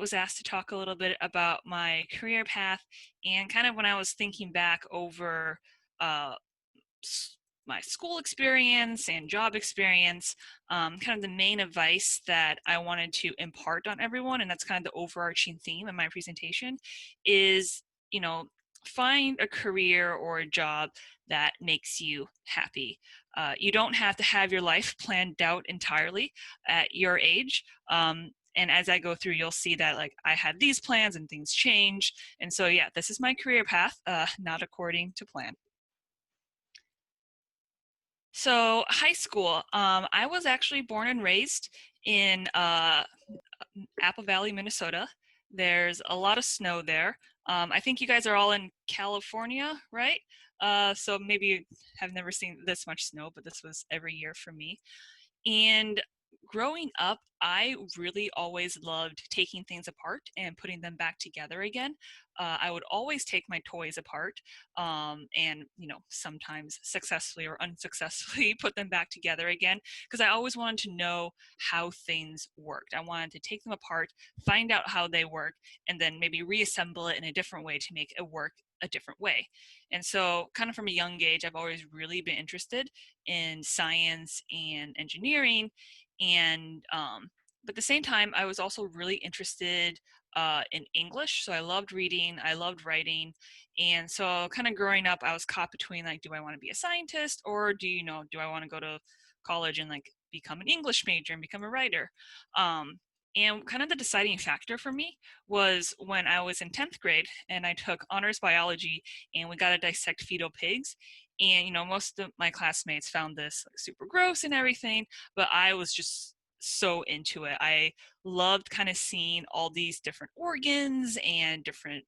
was asked to talk a little bit about my career path and kind of when I was thinking back over uh, my school experience and job experience, kind of the main advice that I wanted to impart on everyone, and that's kind of the overarching theme in my presentation, is, find a career or a job that makes you happy. You don't have to have your life planned out entirely at your age. And as I go through, you'll see that like I had these plans and things change. And so, yeah, this is my career path, not according to plan. So high school, I was actually born and raised in Apple Valley, Minnesota. There's a lot of snow there. I think you guys are all in California, right? So maybe you have never seen this much snow, but this was every year for me. And growing up, I really always loved taking things apart and putting them back together again. I would always take my toys apart and, sometimes successfully or unsuccessfully put them back together again because I always wanted to know how things worked. I wanted to take them apart, find out how they work, and then maybe reassemble it in a different way to make it work a different way. And so, kind of from a young age, I've always really been interested in science and engineering. And but at the same time, I was also really interested in English. So I loved reading, I loved writing. And so, kind of growing up, I was caught between like, do I want to be a scientist or do I want to go to college and like become an English major and become a writer? And kind of the deciding factor for me was when I was in 10th grade and I took honors biology and we got to dissect fetal pigs. And, most of my classmates found this like super gross and everything, but I was just so into it. I loved kind of seeing all these different organs and different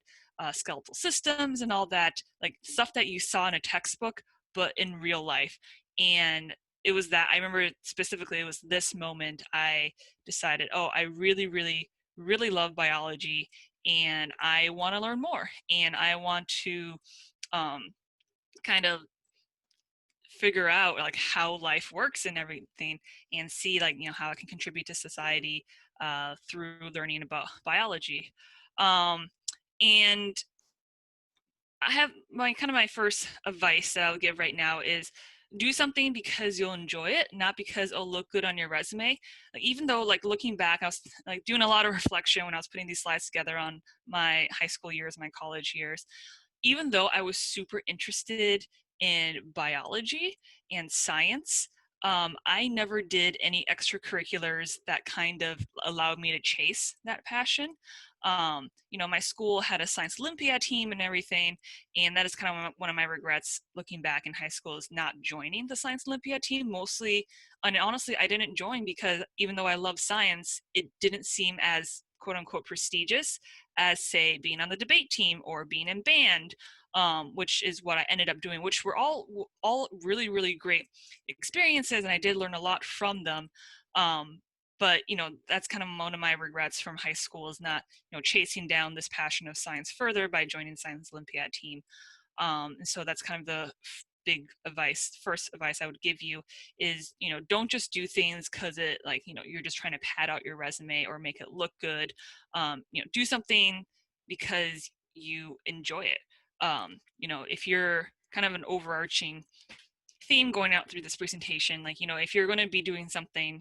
skeletal systems and all that, like stuff that you saw in a textbook, but in real life. And it was that I remember specifically, it was this moment I decided, oh, I really, really, really love biology and I want to learn more and I want to kind of figure out like how life works and everything and see like how I can contribute to society through learning about biology. And I have my first advice that I'll give right now is do something because you'll enjoy it, not because it'll look good on your resume. Like even though like looking back, I was like doing a lot of reflection when I was putting these slides together on my high school years, my college years. Even though I was super interested in biology and science, I never did any extracurriculars that kind of allowed me to chase that passion. My school had a science Olympiad team and everything, and that is kind of one of my regrets looking back in high school is not joining the science Olympiad team. Mostly, and honestly, I didn't join because even though I love science, it didn't seem as quote unquote prestigious as say being on the debate team or being in band, which is what I ended up doing, which were all really, really great experiences, and I did learn a lot from them. But that's kind of one of my regrets from high school is not chasing down this passion of science further by joining the science Olympiad team. And so that's kind of the first advice I would give you is don't just do things because it like you're just trying to pad out your resume or make it look good. Do something because you enjoy it. If you're kind of an overarching theme going out through this presentation, like if you're going to be doing something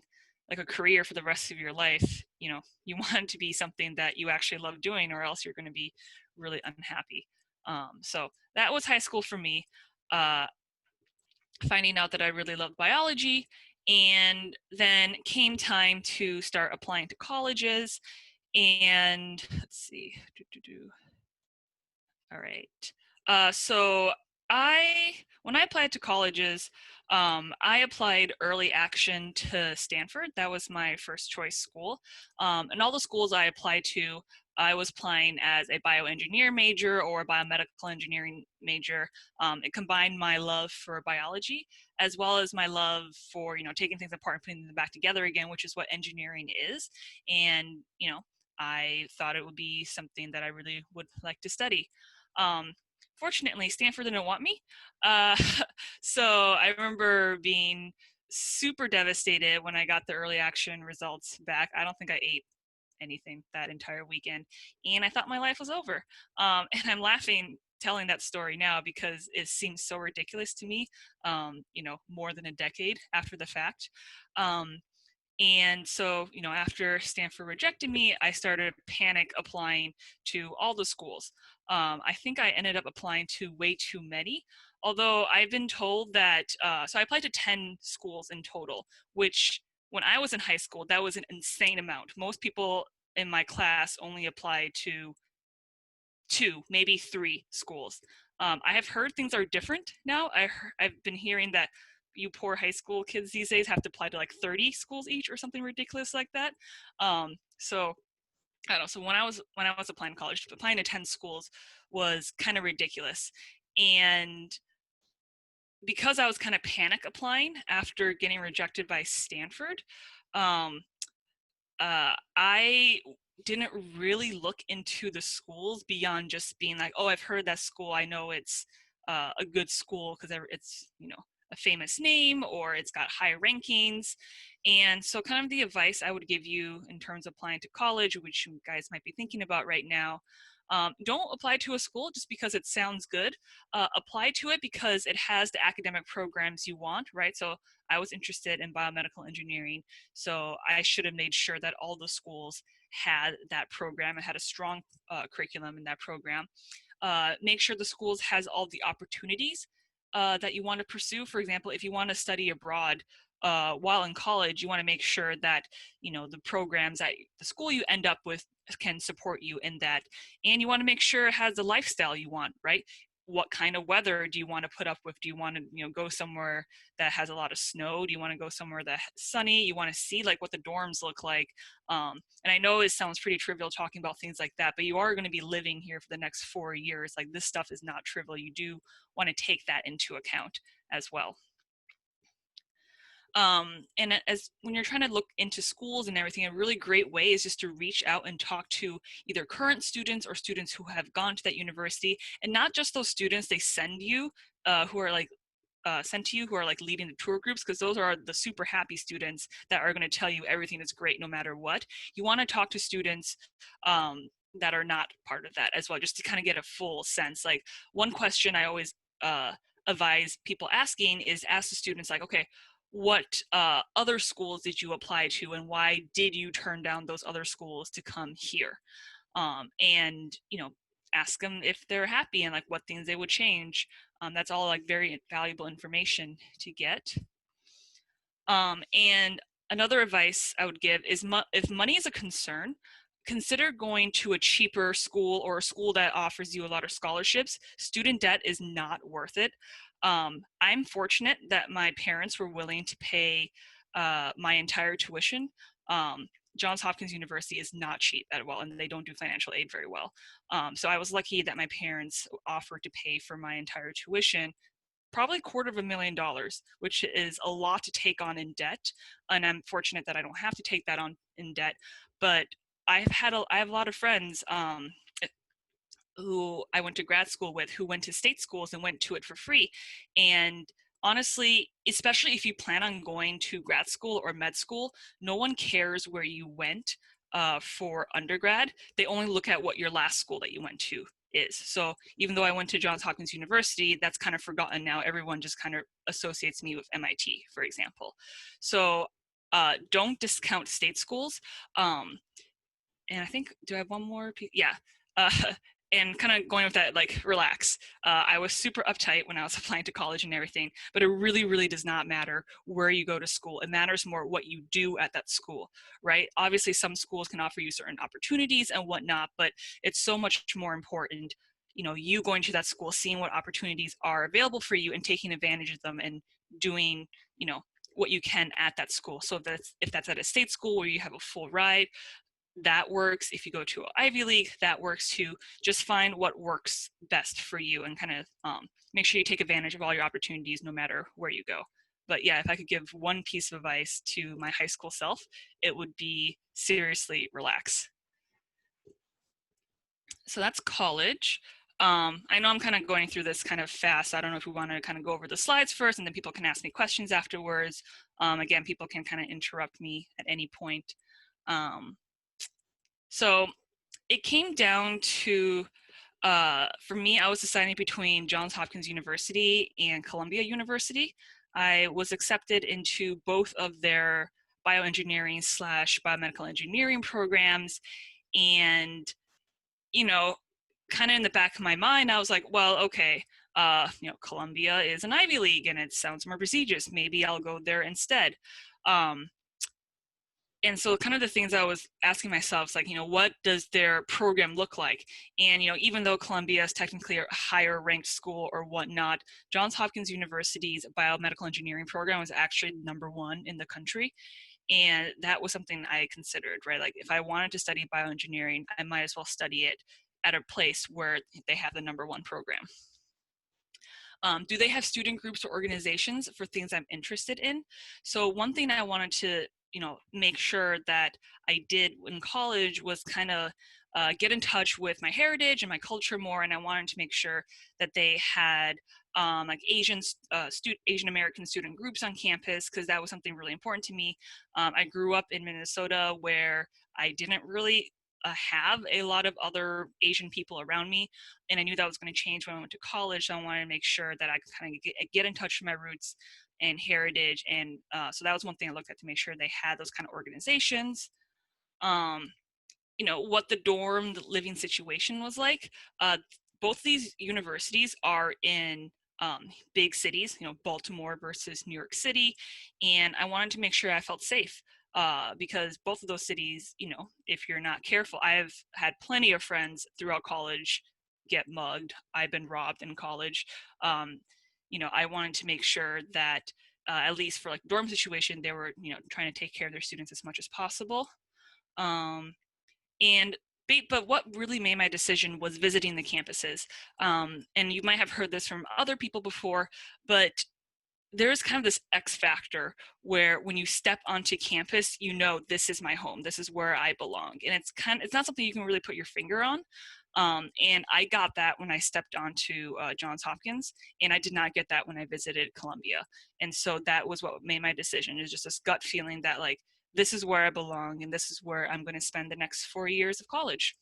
like a career for the rest of your life, you want it to be something that you actually love doing, or else you're going to be really unhappy. So that was high school for me. Finding out that I really loved biology, and then came time to start applying to colleges. And let's see. All right. So when I applied to colleges, I applied early action to Stanford. That was my first choice school. And all the schools I applied to, I was applying as a bioengineer major or a biomedical engineering major. It combined my love for biology as well as my love for, taking things apart and putting them back together again, which is what engineering is. And, I thought it would be something that I really would like to study. Fortunately, Stanford didn't want me. Uh, so I remember being super devastated when I got the early action results back. I don't think I ate anything that entire weekend. And I thought my life was over. And I'm laughing telling that story now because it seems so ridiculous to me, more than a decade after the fact. And so, after Stanford rejected me, I started panic applying to all the schools. I think I ended up applying to way too many, although I've been told that, so I applied to 10 schools in total, which when I was in high school, that was an insane amount. Most people in my class only applied to 2, maybe 3 schools. I have heard things are different now. I've been hearing that you poor high school kids these days have to apply to like 30 schools each or something ridiculous like that. So I don't know. So when I was applying to college, applying to 10 schools was kind of ridiculous. And because I was kind of panic applying after getting rejected by Stanford, um, I didn't really look into the schools beyond just being like, oh, I've heard that school. I know it's a good school because it's, a famous name or it's got high rankings. And so kind of the advice I would give you in terms of applying to college, which you guys might be thinking about right now, don't apply to a school just because it sounds good. Apply to it because it has the academic programs you want, right? So I was interested in biomedical engineering, so I should have made sure that all the schools had that program and had a strong curriculum in that program. Make sure the schools has all the opportunities that you want to pursue. For example, if you want to study abroad while in college, you want to make sure that the programs at the school you end up with can support you in that, and you want to make sure it has the lifestyle you want, right? What kind of weather do you want to put up with? Do you want to go somewhere that has a lot of snow? Do you want to go somewhere that's sunny? You want to see like what the dorms look like. And I know it sounds pretty trivial talking about things like that, but you are going to be living here for the next 4 years. Like, this stuff is not trivial. You do want to take that into account as well. And as when you're trying to look into schools and everything, a really great way is just to reach out and talk to either current students or students who have gone to that university, and not just those students they send you, who are like sent to you, who are like leading the tour groups, because those are the super happy students that are going to tell you everything is great no matter what. You want to talk to students that are not part of that as well, just to kind of get a full sense. Like, one question I always advise people asking is ask the students like, okay, what other schools did you apply to, and why did you turn down those other schools to come here? And ask them if they're happy and like what things they would change. That's all like very valuable information to get. And another advice I would give is if money is a concern, consider going to a cheaper school or a school that offers you a lot of scholarships. Student debt is not worth it. I'm fortunate that my parents were willing to pay my entire tuition. Johns Hopkins University is not cheap at all, and they don't do financial aid very well. So I was lucky that my parents offered to pay for my entire tuition, probably $250,000, which is a lot to take on in debt. And I'm fortunate that I don't have to take that on in debt. But I have a lot of friends who I went to grad school with who went to state schools and went to it for free. And honestly, especially if you plan on going to grad school or med school, no one cares where you went for undergrad. They only look at what your last school that you went to is. So even though I went to Johns Hopkins University, that's kind of forgotten now. Everyone just kind of associates me with MIT, for example. So don't discount state schools. And I think, do I have one more? Yeah. Uh, and kind of going with that, like, relax. I was super uptight when I was applying to college and everything, but it really, really does not matter where you go to school. It matters more what you do at that school, right? Obviously, some schools can offer you certain opportunities and whatnot, but it's so much more important, you going to that school, seeing what opportunities are available for you and taking advantage of them and doing, what you can at that school. So if that's at a state school where you have a full ride, that works. If you go to an Ivy League, that works too. Just find what works best for you and kind of make sure you take advantage of all your opportunities no matter where you go. But yeah, if I could give one piece of advice to my high school self, it would be seriously relax. So that's college. I know I'm kind of going through this kind of fast. I don't know if we want to kind of go over the slides first and then people can ask me questions afterwards. Again, people can kind of interrupt me at any point. Um, So it came down to, for me, I was deciding between Johns Hopkins University and Columbia University. I was accepted into both of their bioengineering slash biomedical engineering programs. And, you know, kind of in the back of my mind, I was like, well, okay, Columbia is an Ivy League and it sounds more prestigious. Maybe I'll go there instead. Um, and so kind of the things I was asking myself is like, what does their program look like? And, even though Columbia is technically a higher ranked school or whatnot, Johns Hopkins University's biomedical engineering program was actually #1 in the country. And that was something I considered, right? Like if I wanted to study bioengineering, I might as well study it at a place where they have the #1 program. Do they have student groups or organizations for things I'm interested in? So one thing I wanted to, make sure that I did in college was kind of get in touch with my heritage and my culture more, and I wanted to make sure that they had like Asian American student groups on campus, because that was something really important to me. I grew up in Minnesota where I didn't really have a lot of other Asian people around me, and I knew that was going to change when I went to college. So I wanted to make sure that I could kind of get in touch with my roots and heritage, and so that was one thing I looked at to make sure they had those kind of organizations. Um, what the dorm the living situation was like. Both these universities are in big cities, Baltimore versus New York City, and I wanted to make sure I felt safe. Because both of those cities, if you're not careful, I've had plenty of friends throughout college get mugged. I've been robbed in college. Um, I wanted to make sure that at least for like dorm situation, they were, trying to take care of their students as much as possible. Um, and but what really made my decision was visiting the campuses. And you might have heard this from other people before, but there's kind of this X factor where when you step onto campus, this is my home, this is where I belong. And it's not something you can really put your finger on. And I got that when I stepped onto Johns Hopkins, and I did not get that when I visited Columbia. And so that was what made my decision, is just this gut feeling that like, this is where I belong and this is where I'm going to spend the next 4 years of college.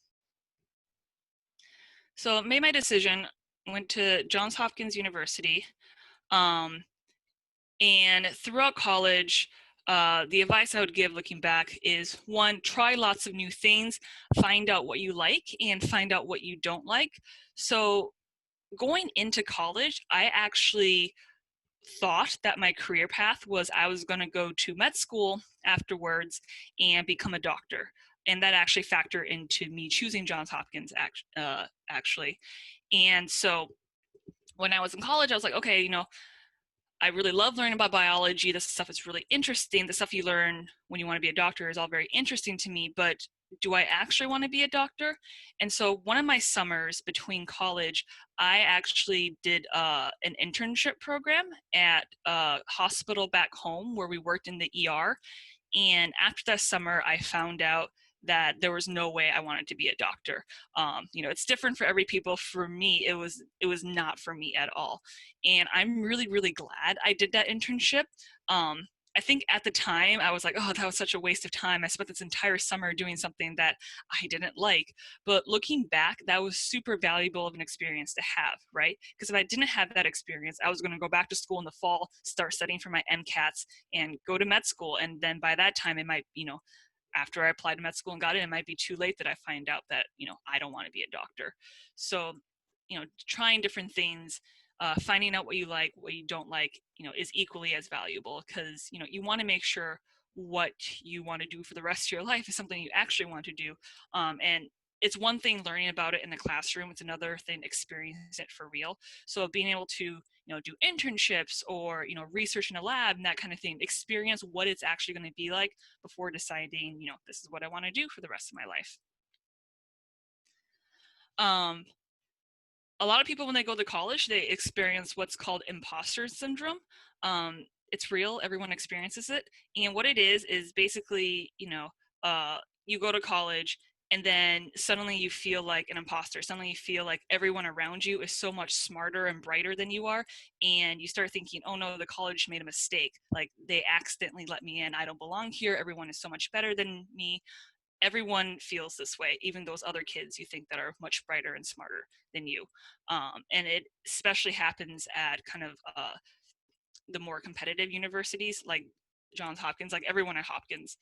So I made my decision, went to Johns Hopkins University. Um, And throughout college, the advice I would give looking back is, one, try lots of new things, find out what you like and find out what you don't like. So going into college, I actually thought that my career path was I was going to go to med school afterwards and become a doctor. And that actually factored into me choosing Johns Hopkins actually. And so when I was in college, I was like, okay, I really love learning about biology. This stuff is really interesting. The stuff you learn when you want to be a doctor is all very interesting to me, but do I actually want to be a doctor? And so one of my summers between college, I actually did an internship program at a hospital back home where we worked in the ER. And after that summer, I found out that there was no way I wanted to be a doctor. It's different for every people. For me, it was not for me at all. And I'm really, really glad I did that internship. I think at the time I was like, oh, that was such a waste of time. I spent this entire summer doing something that I didn't like. But looking back, that was super valuable of an experience to have, right? Because if I didn't have that experience, I was going to go back to school in the fall, start studying for my MCATs, and go to med school. And then by that time, it might, after I applied to med school and got in, it might be too late that I find out that, I don't want to be a doctor. So, trying different things, finding out what you like, what you don't like, is equally as valuable, because, you want to make sure what you want to do for the rest of your life is something you actually want to do. And it's one thing learning about it in the classroom, it's another thing experiencing it for real. So being able to do internships or research in a lab and that kind of thing, experience what it's actually going to be like before deciding this is what I want to do for the rest of my life. um, a lot of people, when they go to college, they experience what's called imposter syndrome. It's real, everyone experiences it. And what it is basically, you go to college and then suddenly you feel like an imposter. Suddenly you feel like everyone around you is so much smarter and brighter than you are. And you start thinking, oh no, the college made a mistake. Like they accidentally let me in. I don't belong here. Everyone is so much better than me. everyone feels this way, even those other kids you think that are much brighter and smarter than you. And it especially happens at kind of the more competitive universities like Johns Hopkins. Like everyone at Hopkins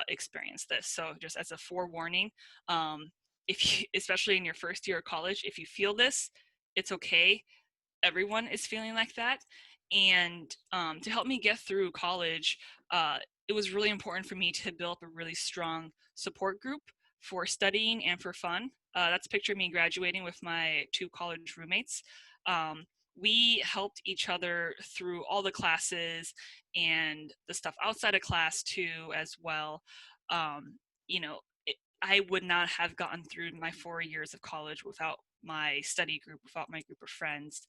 experienced this. So just as a forewarning, if you, especially in your first year of college, if you feel this, it's okay. Everyone is feeling like that. And to help me get through college, it was really important for me to build up a really strong support group for studying and for fun. That's a picture of me graduating with my 2 college roommates. We helped each other through all the classes and the stuff outside of class too, as well. You know, I would not have gotten through my 4 years of college without my study group, without my group of friends.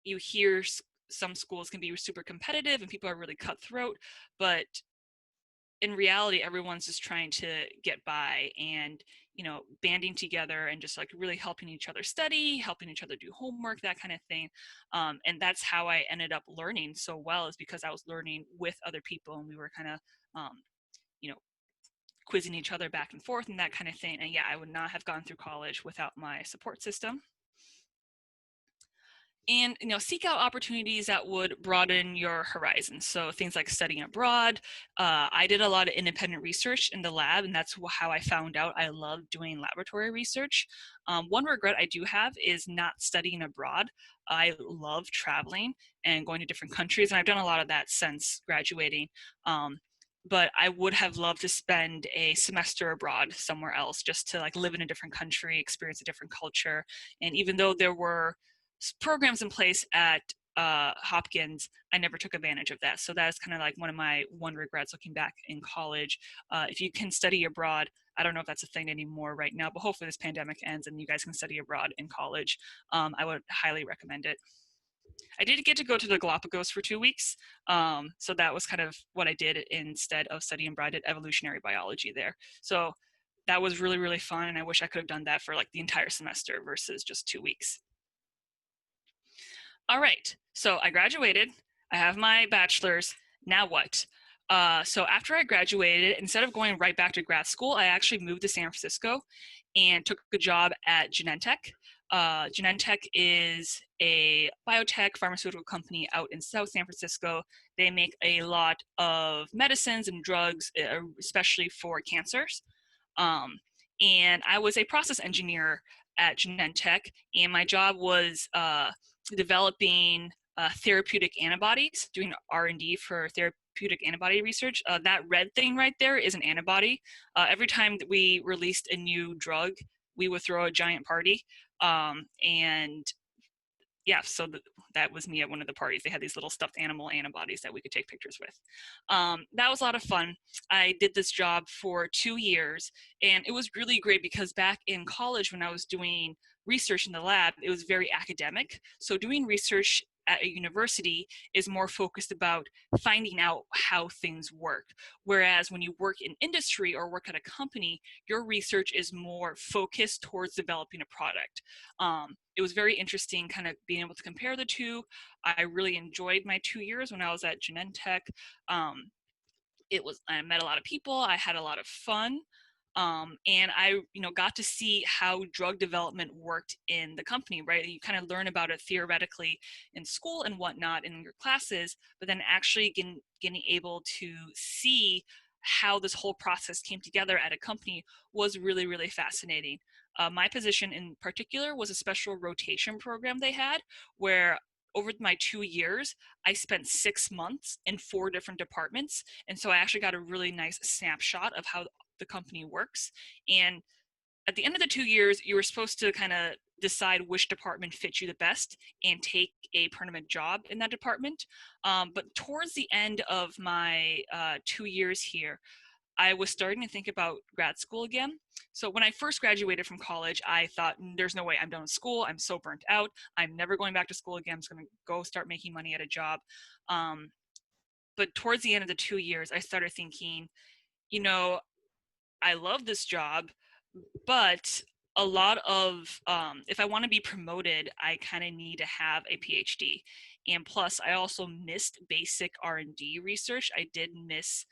You hear some schools can be super competitive and people are really cutthroat, but in reality, everyone's just trying to get by and, banding together and just like really helping each other study, helping each other do homework, that kind of thing. And that's how I ended up learning so well, is because I was learning with other people and we were kind of, you know, quizzing each other back and forth and that kind of thing. And yeah, I would not have gone through college without my support system. And seek out opportunities that would broaden your horizons. So things like studying abroad. I did a lot of independent research in the lab, and that's how I found out I love doing laboratory research. One regret I do have is not studying abroad. I love traveling and going to different countries, and I've done a lot of that since graduating. But I would have loved to spend a semester abroad somewhere else, just to like live in a different country, experience a different culture. And even though there were programs in place at Hopkins, I never took advantage of that. So that is kind of like one of my regrets looking back in college. If you can study abroad, I don't know if that's a thing anymore right now, but hopefully this pandemic ends and you guys can study abroad in college. I would highly recommend it. I did get to go to the Galapagos for 2 weeks. So that was kind of what I did instead of studying abroad. I did evolutionary biology there. So that was really, really fun. And I wish I could have done that for like the entire semester versus just 2 weeks. All right, so I graduated. I have my bachelor's. Now what? So after I graduated, instead of going right back to grad school, I actually moved to San Francisco and took a job at Genentech. Genentech is a biotech pharmaceutical company out in South San Francisco. They make a lot of medicines and drugs, especially for cancers. And I was a process engineer at Genentech, and my job was developing therapeutic antibodies, doing R&D for therapeutic antibody research. That red thing right there is an antibody. Every time that we released a new drug, we would throw a giant party. And yeah, so that was me at one of the parties. They had these little stuffed animal antibodies that we could take pictures with. That was a lot of fun. I did this job for 2 years, and it was really great because back in college when I was doing research in the lab, it was very academic. So doing research at a university is more focused about finding out how things work. Whereas when you work in industry or work at a company, your research is more focused towards developing a product. It was very interesting kind of being able to compare the two. I really enjoyed my 2 years when I was at Genentech. I met a lot of people. I had a lot of fun. And I, got to see how drug development worked in the company, right? You kind of learn about it theoretically in school and whatnot in your classes, but then actually getting able to see how this whole process came together at a company was really, really fascinating. My position in particular was a special rotation program they had where over my 2 years, I spent 6 months in 4 different departments. And so I actually got a really nice snapshot of how the company works. And at the end of the 2 years, you were supposed to kind of decide which department fits you the best and take a permanent job in that department. But towards the end of my 2 years here, I was starting to think about grad school again. So when I first graduated from college, I thought, there's no way I'm done with school. I'm so burnt out. I'm never going back to school again. I'm just going to go start making money at a job. But towards the end of the 2 years, I started thinking, I love this job, but a lot of, if I want to be promoted, I kind of need to have a PhD. And plus, I also missed basic R&D research. I did miss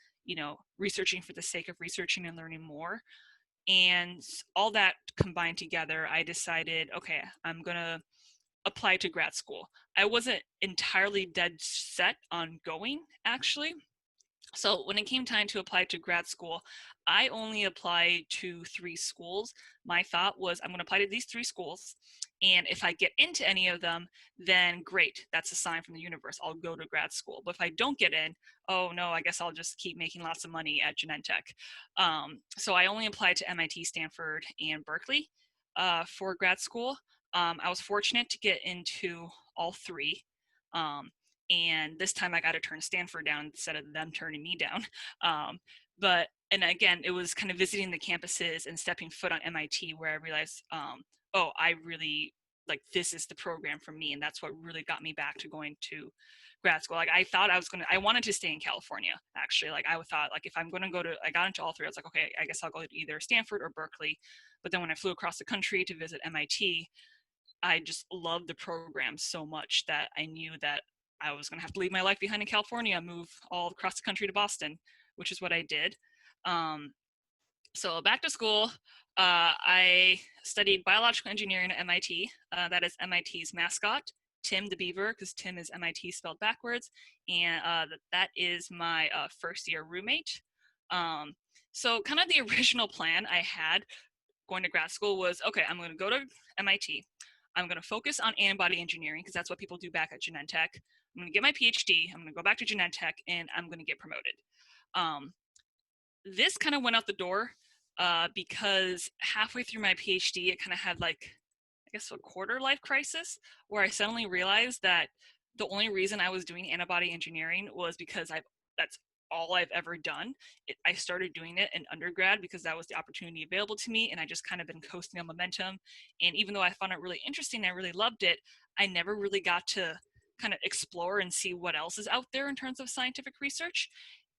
researching for the sake of researching and learning more. And all that combined together, I decided, okay, I'm going to apply to grad school. I wasn't entirely dead set on going, actually. So when it came time to apply to grad school, I only applied to 3 schools. My thought was, I'm going to apply to these 3 schools, and if I get into any of them, then great, that's a sign from the universe, I'll go to grad school. But if I don't get in, oh no, I guess I'll just keep making lots of money at Genentech. So I only applied to MIT, Stanford, and Berkeley for grad school. I was fortunate to get into all 3. And this time I got to turn Stanford down instead of them turning me down. And again, it was kind of visiting the campuses and stepping foot on MIT where I realized, oh, I really, like, this is the program for me. And that's what really got me back to going to grad school. Like, I thought I wanted to stay in California, actually. Like, I thought, like, if I'm going to I got into all 3, I was like, okay, I guess I'll go to either Stanford or Berkeley. But then when I flew across the country to visit MIT, I just loved the program so much that I knew that I was going to have to leave my life behind in California, move all across the country to Boston, which is what I did. So back to school, I studied biological engineering at MIT. That is MIT's mascot, Tim the Beaver, because Tim is MIT spelled backwards. And that is my first year roommate. So kind of the original plan I had going to grad school was, okay, I'm going to go to MIT. I'm going to focus on antibody engineering because that's what people do back at Genentech. I'm going to get my Ph.D. I'm going to go back to Genentech, and I'm going to get promoted. This kind of went out the door because halfway through my Ph.D., it kind of had, like, I guess, a quarter life crisis where I suddenly realized that the only reason I was doing antibody engineering was because that's all I've ever done. I started doing it in undergrad because that was the opportunity available to me, and I just kind of been coasting on momentum. And even though I found it really interesting, I really loved it, I never really got to kind of explore and see what else is out there in terms of scientific research.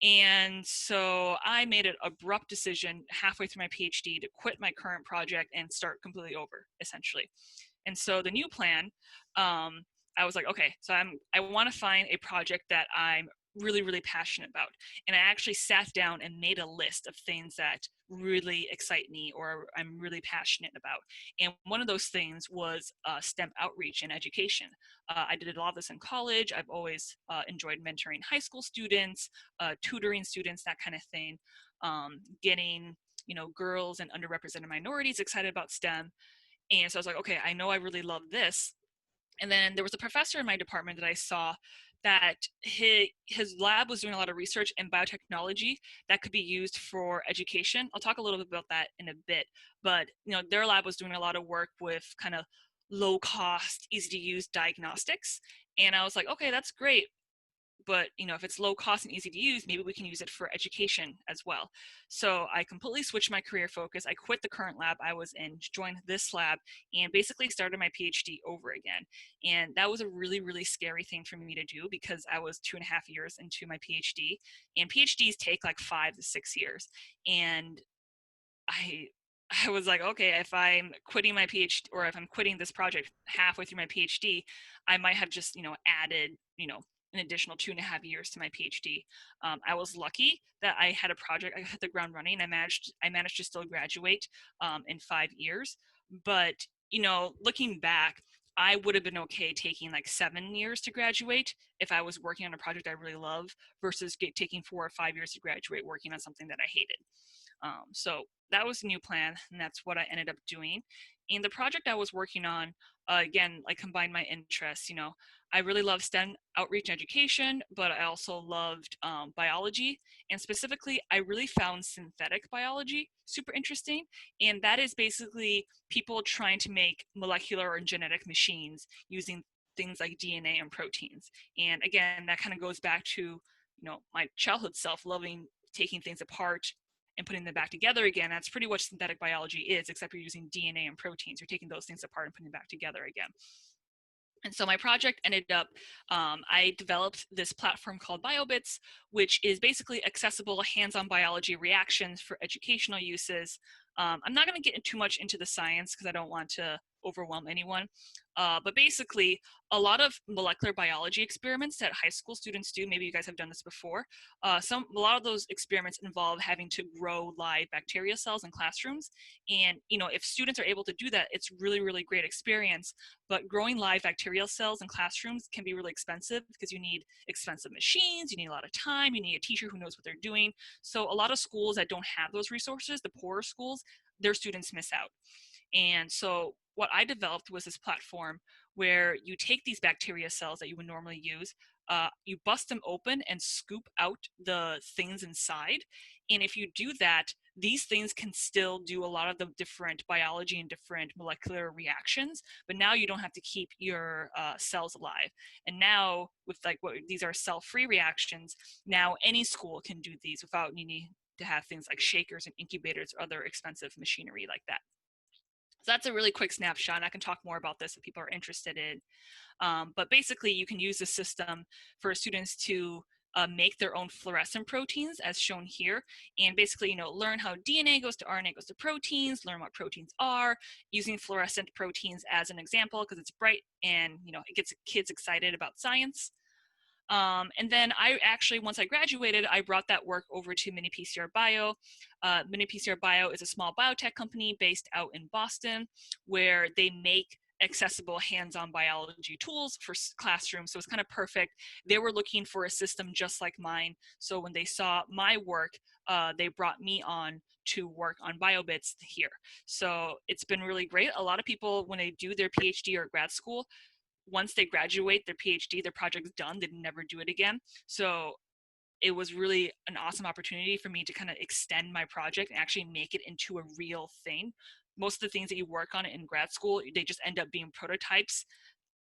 And so I made an abrupt decision halfway through my PhD to quit my current project and start completely over, essentially. And so the new plan, I was like, okay, so I want to find a project that I'm really, really passionate about. And I actually sat down and made a list of things that really excite me or I'm really passionate about. And one of those things was STEM outreach and education. I did a lot of this in college. I've always enjoyed mentoring high school students, tutoring students, that kind of thing, getting, girls and underrepresented minorities excited about STEM. And so I was like, okay, I know I really love this. And then there was a professor in my department that I saw that his lab was doing a lot of research in biotechnology that could be used for education. I'll talk a little bit about that in a bit, but their lab was doing a lot of work with kind of low cost, easy to use diagnostics. And I was like, okay, that's great. But if it's low cost and easy to use, maybe we can use it for education as well. So I completely switched my career focus. I quit the current lab I was in, joined this lab, and basically started my PhD over again. And that was a really, really scary thing for me to do because I was 2.5 years into my PhD, and PhDs take like 5 to 6 years. And I was like, okay, if I'm quitting my PhD or if I'm quitting this project halfway through my PhD, I might have just, added, an additional 2.5 years to my PhD. I was lucky that I had a project, I hit the ground running. I managed to still graduate in 5 years. But, looking back, I would have been okay taking like 7 years to graduate if I was working on a project I really love versus taking 4 or 5 years to graduate working on something that I hated. So that was the new plan, and that's what I ended up doing. And the project I was working on, again, like combined my interests. I really love STEM outreach and education, but I also loved biology. And specifically, I really found synthetic biology super interesting. And that is basically people trying to make molecular and genetic machines using things like DNA and proteins. And again, that kind of goes back to, my childhood self loving taking things apart and putting them back together again. That's pretty much synthetic biology is, except you're using DNA and proteins. You're taking those things apart and putting them back together again. And so my project ended up, I developed this platform called BioBits, which is basically accessible hands-on biology reactions for educational uses. I'm not going to get too much into the science because I don't want to overwhelm anyone. But basically, a lot of molecular biology experiments that high school students do, maybe you guys have done this before, a lot of those experiments involve having to grow live bacteria cells in classrooms. And, if students are able to do that, it's really, really great experience. But growing live bacterial cells in classrooms can be really expensive because you need expensive machines, you need a lot of time, you need a teacher who knows what they're doing. So a lot of schools that don't have those resources, the poorer schools, their students miss out. And so what I developed was this platform where you take these bacteria cells that you would normally use, you bust them open and scoop out the things inside. And if you do that, these things can still do a lot of the different biology and different molecular reactions, but now you don't have to keep your cells alive. And now with these are cell-free reactions, now any school can do these without needing to have things like shakers and incubators or other expensive machinery like that. So that's a really quick snapshot, and I can talk more about this if people are interested in. But basically, you can use the system for students to make their own fluorescent proteins, as shown here, and basically, learn how DNA goes to RNA goes to proteins, learn what proteins are, using fluorescent proteins as an example because it's bright and it gets kids excited about science. And then once I graduated, I brought that work over to miniPCR Bio. miniPCR Bio is a small biotech company based out in Boston where they make accessible hands-on biology tools for classrooms. So it's kind of perfect. They were looking for a system just like mine. So when they saw my work, they brought me on to work on BioBits here. So it's been really great. A lot of people, when they do their PhD or grad school, once they graduate their PhD, their project's done, they never do it again. So it was really an awesome opportunity for me to kind of extend my project and actually make it into a real thing. Most of the things that you work on in grad school, they just end up being prototypes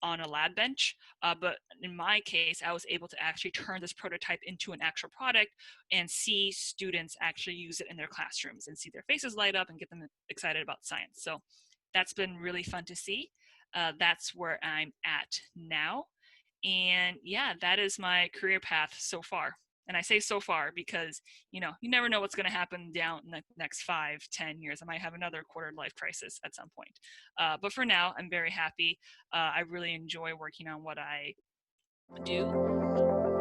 on a lab bench. But in my case, I was able to actually turn this prototype into an actual product and see students actually use it in their classrooms and see their faces light up and get them excited about science. So that's been really fun to see. That's where I'm at now. And yeah, that is my career path so far. And I say so far because, you never know what's going to happen down in the next 5-10 years. I might have another quarter life crisis at some point. But for now, I'm very happy. I really enjoy working on what I do.